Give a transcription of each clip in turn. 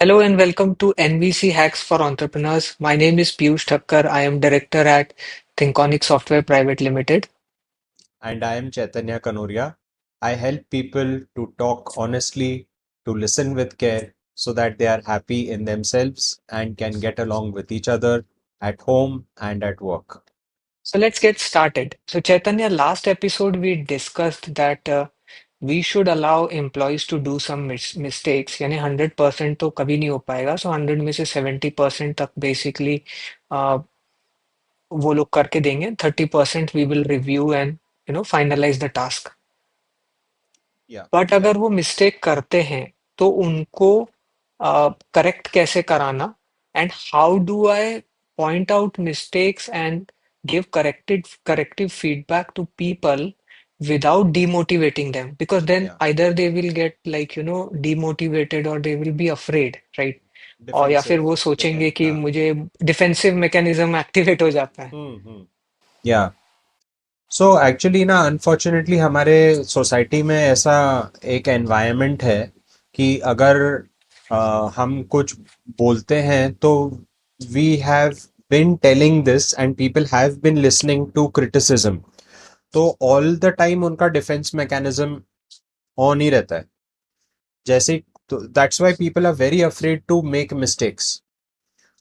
Hello and welcome to NVC Hacks for Entrepreneurs. My name is Piyush Thakkar. I am director at Thinkonic Software Private Limited. And I am Chaitanya Kanoria. I help people to talk honestly, to listen with care, so that they are happy in themselves and can get along with each other at home and at work. So let's get started. So Chaitanya, last episode we discussed that we should allow employees to do some mistakes. यानी 100% तो कभी नहीं हो पाएगा. So 100 में से 70% तक basically uh, वो लोग करके देंगे. 30% we will review and finalize the task. Yeah, but yeah, अगर वो मिस्टेक करते हैं तो उनको करेक्ट कैसे कराना and how do I point out mistakes and give corrective feedback to people without demotivating them, because then yeah. either they will get demotivated or they will be afraid, right? और या फिर Defensive. वो They सोचेंगे can. कि मुझे defensive mechanism activate हो जाता है. Hmm. Yeah. सो एक्चुअली ना अनफॉर्चुनेटली हमारे सोसाइटी में ऐसा एक एनवायरनमेंट है कि अगर हम कुछ बोलते हैं तो we have been telling this and people have been listening to criticism. तो ऑल द टाइम उनका डिफेंस मैकेनिज्म ऑन ही रहता है. जैसे तो that's why people are very afraid to make mistakes.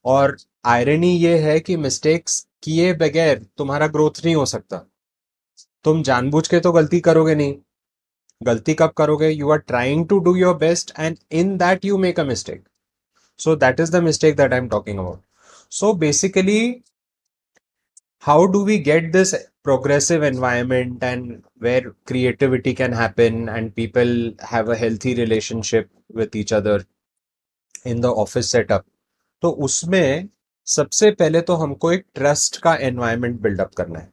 और आयरनी ये है कि मिस्टेक्स किए बगैर तुम्हारा ग्रोथ नहीं हो सकता. तुम जानबूझ के तो गलती करोगे नहीं. गलती कब करोगे? You are trying to do your best and in that you make a mistake. So that is the mistake that I'm talking about. So basically, how do we get this progressive environment and where creativity can happen and people have a healthy relationship with each other in the office setup? तो उसमें सबसे पहले तो हमको एक trust का environment buildup करना है.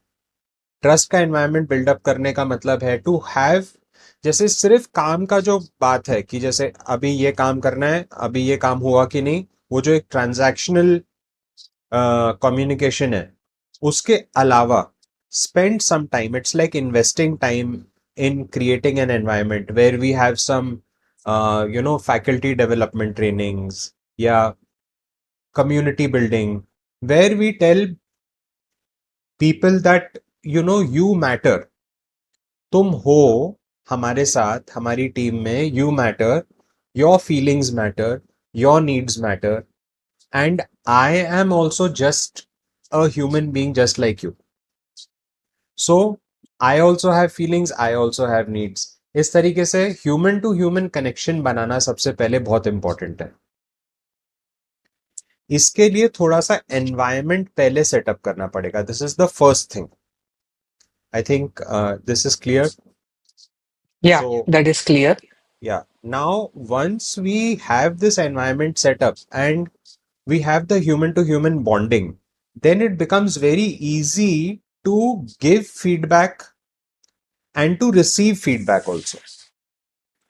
ट्रस्ट का एनवायरनमेंट बिल्डअप करने का मतलब है टू हैव, जैसे सिर्फ काम का जो बात है कि जैसे अभी ये काम करना है, अभी ये काम हुआ कि नहीं, वो जो एक ट्रांजैक्शनल कम्युनिकेशन है, उसके अलावा spend some time. It's like investing time in creating an environment where we have some faculty development trainings, yeah, community building, where we tell people that you matter. तुम हो हमारे साथ, हमारी टीम में, you matter, your feelings matter, your needs matter, and I am also just a human being just like you. So I also have feelings, I also have needs. इस तरीके से human to human connection बनाना सबसे पहले बहुत important है. इसके लिए थोड़ा सा एनवायरनमेंट पहले सेटअप करना पड़ेगा. This is the first thing. I think this is clear. Yeah, so that is clear. yeah, now once we have this environment set up and we have the human to human bonding, then it becomes very easy to give feedback and to receive feedback also.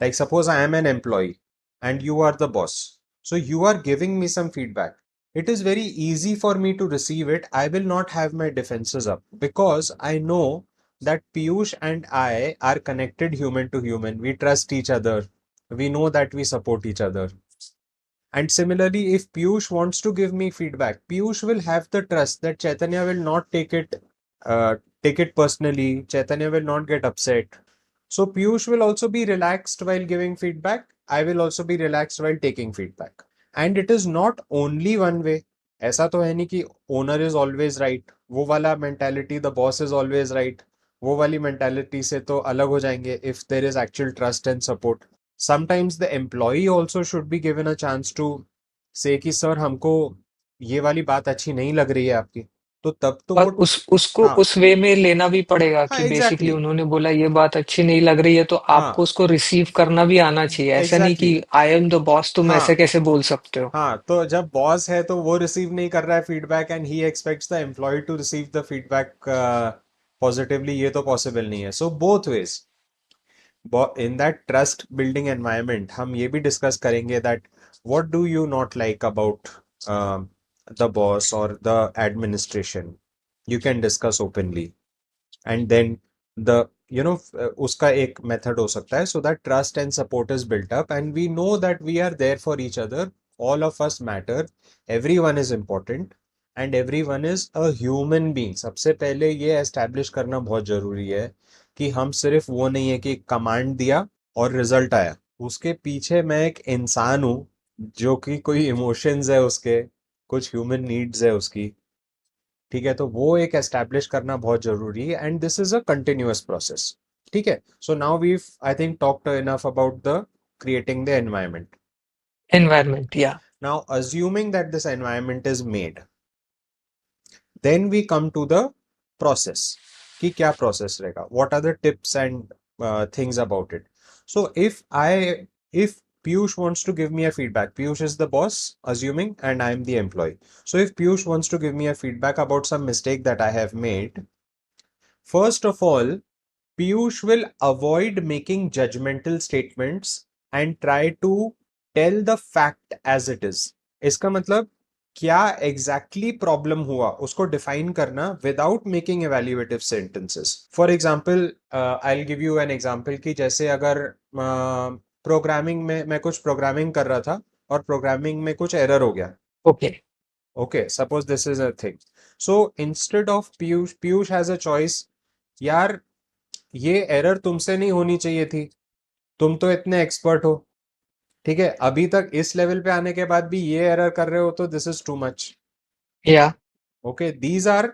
Like, suppose I am an employee and you are the boss. So, you are giving me some feedback. It is very easy for me to receive it. I will not have my defenses up because I know that Piyush and I are connected human to human. We trust each other. We know that we support each other. And similarly, if Piyush wants to give me feedback, Piyush will have the trust that Chaitanya will not take it personally. Chaitanya will not get upset. So Piyush will also be relaxed while giving feedback. I will also be relaxed while taking feedback. And it is not only one way. ऐसा तो है नहीं कि owner is always right, वो वाला mentality, the boss is always right, वो वाली mentality से तो अलग हो जाएंगे if there is actual trust and support. Sometimes the employee also should be given a chance to say कि सर हमको ये वाली बात अच्छी नहीं लग रही है आपकी. तो तब तो और वो. उस उसको हाँ, उस वे में लेना भी पड़ेगा हाँ, कि बेसिकली एग्जैक्टली. उन्होंने बोला ये बात अच्छी नहीं लग रही है तो आपको हाँ, उसको रिसीव करना भी आना चाहिए, ऐसा नहीं एग्जैक्टली. कि आई एम द बॉस तुम ऐसे हाँ, कैसे बोल सकते हो. हाँ, तो जब बॉस है तो वो रिसीव नहीं कर रहा है feedback and he expects the employ to receive the feedback positively, ये तो पॉसिबल नहीं है. So both ways, in that trust building environment हम ये भी डिस्कस करेंगे that what do you not like about the boss और the administration. You can discuss openly and then the उसका एक मेथड हो सकता है so that trust and support is built up and we know that we are there for each other all of us matter, everyone is important and everyone is a human being. सबसे पहले ये establish करना बहुत जरूरी है कि हम सिर्फ वो नहीं है कि कमांड दिया और रिजल्ट आया, उसके पीछे मैं एक इंसान हूँ जो कि कोई इमोशंस है उसके, कुछ ह्यूमन नीड्स है उसकी। ठीक है, तो वो एक एस्टैब्लिश करना बहुत जरूरी है and this is a continuous process. ठीक है, so now we I think talked enough about the creating the environment. Environment, yeah. Now, assuming that this environment is made, then we come to the process कि क्या process रहेगा, what are the tips and things about it. So if Piyush wants to give me a feedback, Piyush is the boss assuming and I am the employee. So if Piyush wants to give me a feedback about some mistake that I have made, first of all, Piyush will avoid making judgmental statements and try to tell the fact as it is. इसका मतलब क्या exactly problem हुआ उसको define करना without making evaluative sentences. For example, I'll give you an example कि जैसे अगर programming में मैं कुछ प्रोग्रामिंग कर रहा था और प्रोग्रामिंग में कुछ एरर हो गया. Okay. Okay, suppose this is a thing. So instead of Piyush has a choice. यार ये एरर तुमसे नहीं होनी चाहिए थी, तुम तो इतने एक्सपर्ट हो, ठीक है, अभी तक इस लेवल पे आने के बाद भी ये एरर कर रहे हो तो this is too much. Yeah. Okay, these are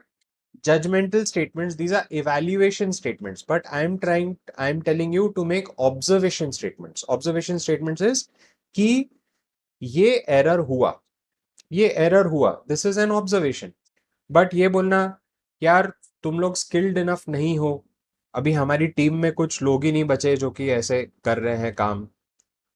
judgmental statements, these are evaluation statements, but I'm telling you to make observation statements. Observation statements is कि ये एरर हुआ, ये एरर हुआ, this is an observation. But ये बोलना यार तुम लोग स्किल्ड इनफ नहीं हो, अभी हमारी टीम में कुछ लोग ही नहीं बचे जो कि ऐसे कर रहे हैं काम.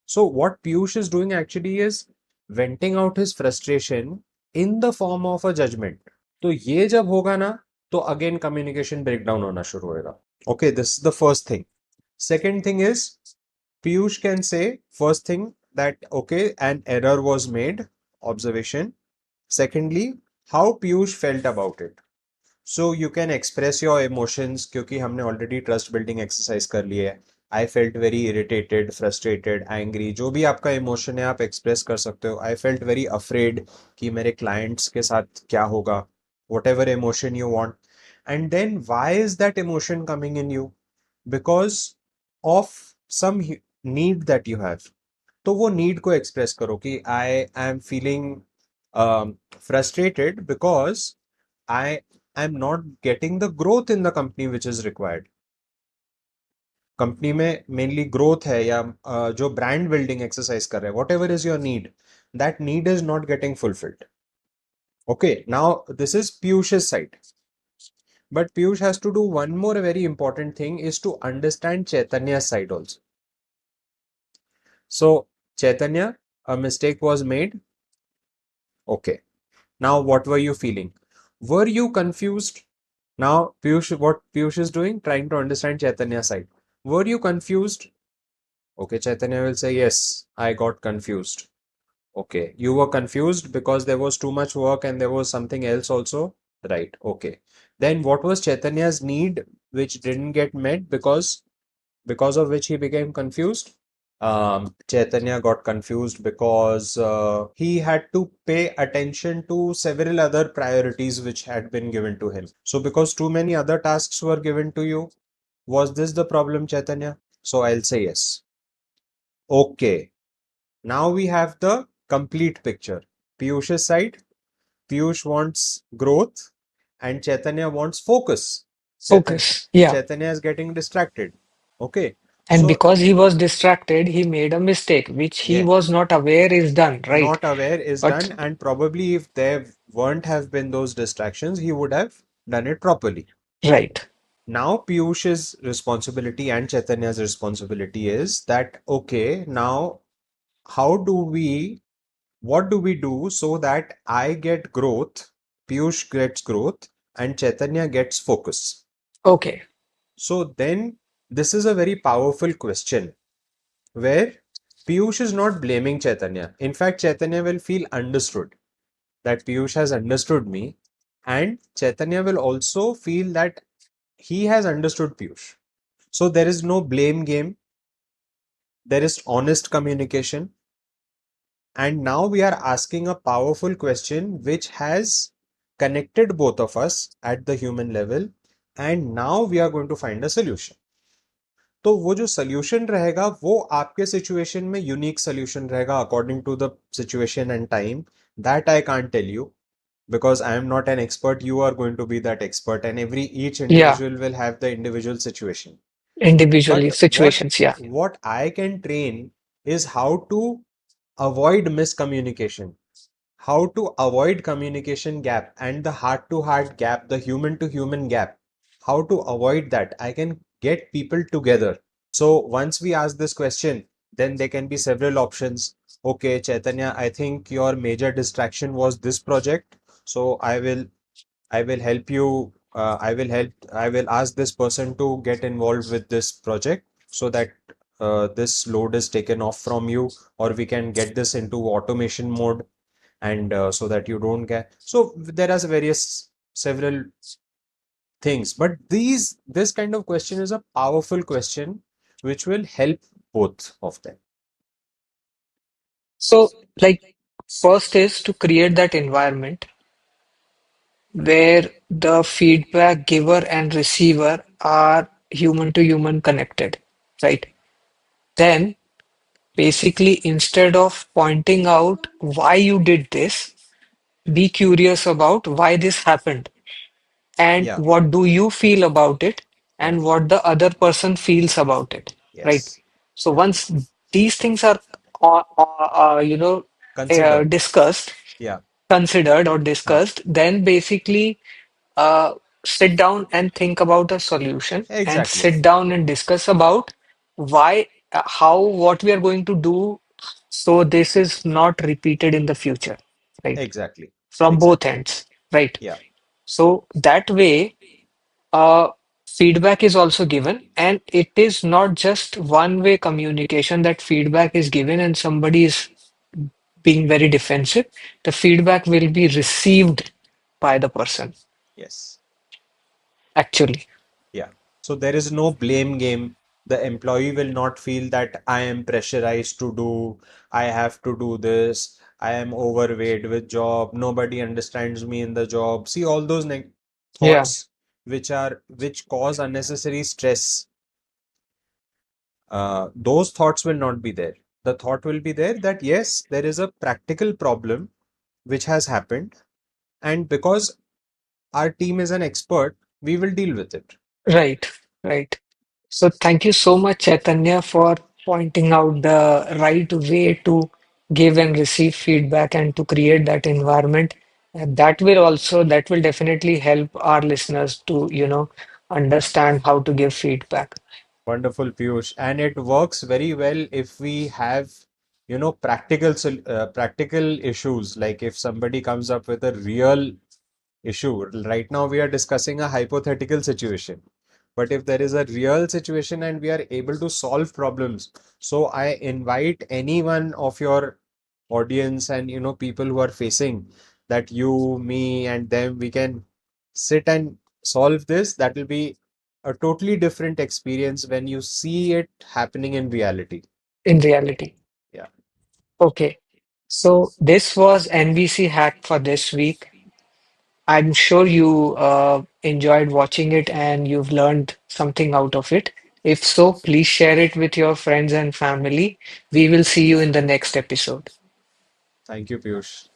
So what Piyush is doing actually is venting out his frustration in the form of a judgement. तो ये जब होगा ना तो अगेन कम्युनिकेशन ब्रेकडाउन होना शुरू होगा. Okay, this is the first thing. Second thing is Piyush can say first thing that okay, an error was made, observation. Secondly, how Piyush felt about it. So you can express your emotions क्योंकि हमने already trust building exercise कर ली है. I felt very irritated, frustrated, angry. जो भी आपका emotion है आप express कर सकते हो. I felt very afraid कि मेरे clients के साथ क्या होगा. Whatever emotion you want. And then why is that emotion coming in you? Because of some need that you have. तो वो नीड को एक्सप्रेस करो कि I am feeling frustrated because I am not getting the growth in the company which is required. Company में mainly growth है या जो brand building exercise कर रहे हैं, what ever is your need, that need is not getting fulfilled. Okay, now this is Piyush's side. But Piyush has to do one more very important thing is to understand Chaitanya's side also. So, Chaitanya, a mistake was made. Okay. Now, what were you feeling? Were you confused? Now, Piyush, what Piyush is doing, trying to understand Chaitanya's side. Were you confused? Okay, Chaitanya will say, yes, I got confused. Okay, you were confused because there was too much work and there was something else also. Right, okay. Then what was Chaitanya's need which didn't get met because of which he became confused? Chaitanya got confused because he had to pay attention to several other priorities which had been given to him. So, because too many other tasks were given to you, was this the problem, Chaitanya? So, I'll say yes. Okay. Now we have the complete picture. Piyush's side, Piyush wants growth and Chaitanya wants focus. Chaitanya, Focus. Yeah. Chaitanya is getting distracted. Okay. And So, because he was distracted, he made a mistake, which he yeah, was not aware is done, right? not aware is But done, and probably if there weren't have been those distractions he would have done it properly. right. Now Piyush's responsibility and Chaitanya's responsibility is that okay, now how do we what do we do so that I get growth, Piyush gets growth and Chaitanya gets focus. Okay. So then this is a very powerful question where Piyush is not blaming Chaitanya. In fact, Chaitanya will feel understood, that Piyush has understood me, and Chaitanya will also feel that he has understood Piyush. So there is no blame game, there is honest communication, And now we are asking a powerful question which has connected both of us at the human level. And now we are going to find a solution. तो वो जो solution रहेगा वो आपके situation में unique solution रहेगा according to the situation and time. That I can't tell you because I am not an expert. You are going to be that expert, and each Yeah, individual will have the individual situation. individually But situations. Yeah, what I can train is how to avoid miscommunication, how to avoid communication gap and the heart to heart gap, the human to human gap, how to avoid that. I can get people together. So once we ask this question, then there can be several options. Okay, Chaitanya, I think your major distraction was this project. So I will help you. I will ask this person to get involved with this project so that this load is taken off from you, or we can get this into automation mode, and so that you don't get. So there are various several things, but this kind of question is a powerful question which will help both of them. so like first is to create that environment where the feedback giver and receiver are human to human connected, right? Then basically instead of pointing out why you did this, be curious about why this happened and Yeah, what do you feel about it yeah, and what the other person feels about it, right? yes, So yeah, once these things are considered, discussed, yeah, considered or huh. discussed, then basically uh, sit down and think about a solution and Exactly, sit down and discuss about why, how, what we are going to do so this is not repeated in the future, right? exactly, From both exactly, ends, right? yeah, So that way, uh, feedback is also given, and it is not just one-way communication that feedback is given and somebody is being very defensive. The feedback will be received by the person, yes. actually. Yeah. So there is no blame game. The employee will not feel that I am pressurized to do, I have to do this, I am overweight with job, nobody understands me in the job. See all those neg Yeah, thoughts which cause unnecessary stress. Those thoughts will not be there. The thought will be there that yes, there is a practical problem which has happened, and because our team is an expert, we will deal with it. right, right. So thank you so much, Chaitanya, for pointing out the right way to give and receive feedback and to create that environment. And that will definitely help our listeners to, understand how to give feedback. Wonderful, Piyush. And it works very well if we have, practical issues. Like if somebody comes up with a real issue. Right now, we are discussing a hypothetical situation. But if there is a real situation and we are able to solve problems, so I invite any one of your audience and people who are facing that you, me, and them, we can sit and solve this. That will be a totally different experience when you see it happening in reality. In reality. Yeah. Okay. So this was NBC Hack for this week. I'm sure you enjoyed watching it and you've learned something out of it. If so, please share it with your friends and family. We will see you in the next episode. Thank you, Piyush.